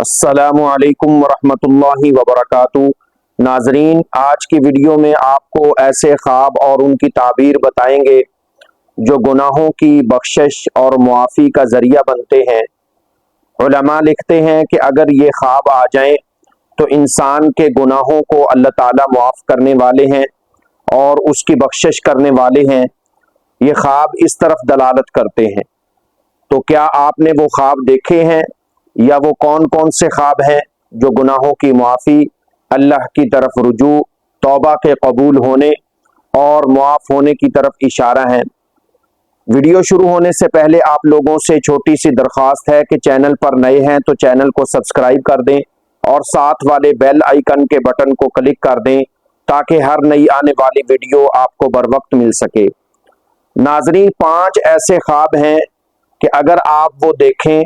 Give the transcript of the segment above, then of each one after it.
السلام علیکم ورحمۃ اللہ وبرکاتہ۔ ناظرین، آج کی ویڈیو میں آپ کو ایسے خواب اور ان کی تعبیر بتائیں گے جو گناہوں کی بخشش اور معافی کا ذریعہ بنتے ہیں۔ علماء لکھتے ہیں کہ اگر یہ خواب آ جائیں تو انسان کے گناہوں کو اللہ تعالیٰ معاف کرنے والے ہیں اور اس کی بخشش کرنے والے ہیں۔ یہ خواب اس طرف دلالت کرتے ہیں۔ تو کیا آپ نے وہ خواب دیکھے ہیں، یا وہ کون کون سے خواب ہیں جو گناہوں کی معافی، اللہ کی طرف رجوع، توبہ کے قبول ہونے اور معاف ہونے کی طرف اشارہ ہیں؟ ویڈیو شروع ہونے سے پہلے آپ لوگوں سے چھوٹی سی درخواست ہے کہ چینل پر نئے ہیں تو چینل کو سبسکرائب کر دیں اور ساتھ والے بیل آئیکن کے بٹن کو کلک کر دیں تاکہ ہر نئی آنے والی ویڈیو آپ کو بر وقت مل سکے۔ ناظرین، 5 ایسے خواب ہیں کہ اگر آپ وہ دیکھیں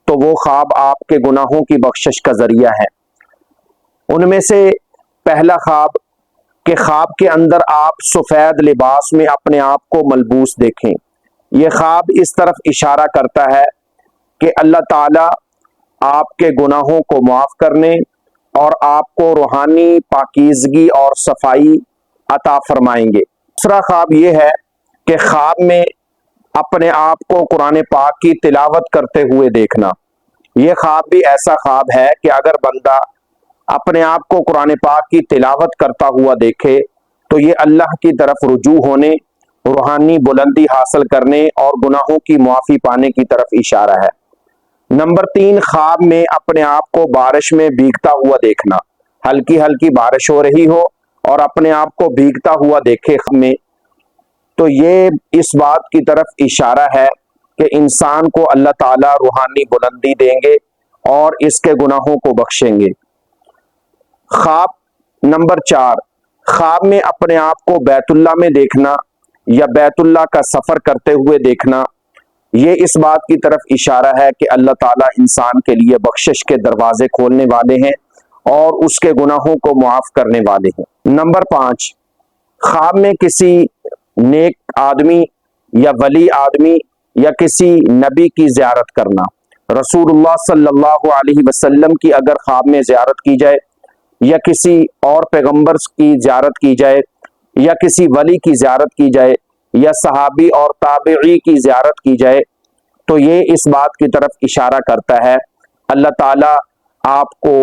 تو وہ خواب آپ کے گناہوں کی بخشش کا ذریعہ ہے۔ ان میں سے پہلا خواب کہ خواب کے اندر آپ سفید لباس میں اپنے آپ کو ملبوس دیکھیں۔ یہ خواب اس طرف اشارہ کرتا ہے کہ اللہ تعالیٰ آپ کے گناہوں کو معاف کرنے اور آپ کو روحانی پاکیزگی اور صفائی عطا فرمائیں گے۔ دوسرا خواب یہ ہے کہ خواب میں اپنے آپ کو قرآن پاک کی تلاوت کرتے ہوئے دیکھنا۔ یہ خواب بھی ایسا خواب ہے کہ اگر بندہ اپنے آپ کو قرآن پاک کی تلاوت کرتا ہوا دیکھے تو یہ اللہ کی طرف رجوع ہونے، روحانی بلندی حاصل کرنے اور گناہوں کی معافی پانے کی طرف اشارہ ہے۔ نمبر 3، خواب میں اپنے آپ کو بارش میں بھیگتا ہوا دیکھنا۔ ہلکی ہلکی بارش ہو رہی ہو اور اپنے آپ کو بھیگتا ہوا دیکھے میں، تو یہ اس بات کی طرف اشارہ ہے کہ انسان کو اللہ تعالیٰ روحانی بلندی دیں گے اور اس کے گناہوں کو بخشیں گے۔ خواب نمبر 4، خواب میں اپنے آپ کو بیت اللہ میں دیکھنا یا بیت اللہ کا سفر کرتے ہوئے دیکھنا۔ یہ اس بات کی طرف اشارہ ہے کہ اللہ تعالیٰ انسان کے لیے بخشش کے دروازے کھولنے والے ہیں اور اس کے گناہوں کو معاف کرنے والے ہیں۔ نمبر 5، خواب میں کسی نیک آدمی یا ولی آدمی یا کسی نبی کی زیارت کرنا۔ رسول اللہ صلی اللہ علیہ وسلم کی اگر خواب میں زیارت کی جائے یا کسی اور پیغمبر کی زیارت کی جائے یا کسی ولی کی زیارت کی جائے یا صحابی اور تابعی کی زیارت کی جائے تو یہ اس بات کی طرف اشارہ کرتا ہے اللہ تعالیٰ آپ کو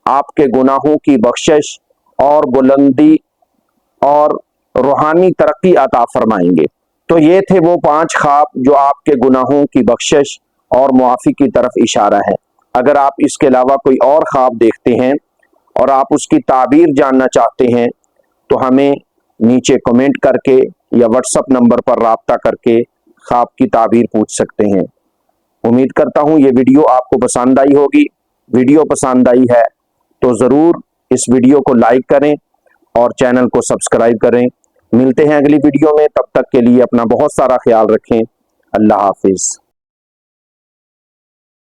آپ کے گناہوں کی بخشش اور بلندی اور روحانی ترقی عطا فرمائیں گے۔ تو یہ تھے وہ 5 خواب جو آپ کے گناہوں کی بخشش اور معافی کی طرف اشارہ ہے۔ اگر آپ اس کے علاوہ کوئی اور خواب دیکھتے ہیں اور آپ اس کی تعبیر جاننا چاہتے ہیں تو ہمیں نیچے کمنٹ کر کے یا واٹس ایپ نمبر پر رابطہ کر کے خواب کی تعبیر پوچھ سکتے ہیں۔ امید کرتا ہوں یہ ویڈیو آپ کو پسند آئی ہوگی۔ ویڈیو پسند آئی ہے تو ضرور اس ویڈیو کو لائک کریں اور چینل کو سبسکرائب کریں۔ ملتے ہیں اگلی ویڈیو میں، تب تک کے لیے اپنا بہت سارا خیال رکھیں۔ اللہ حافظ۔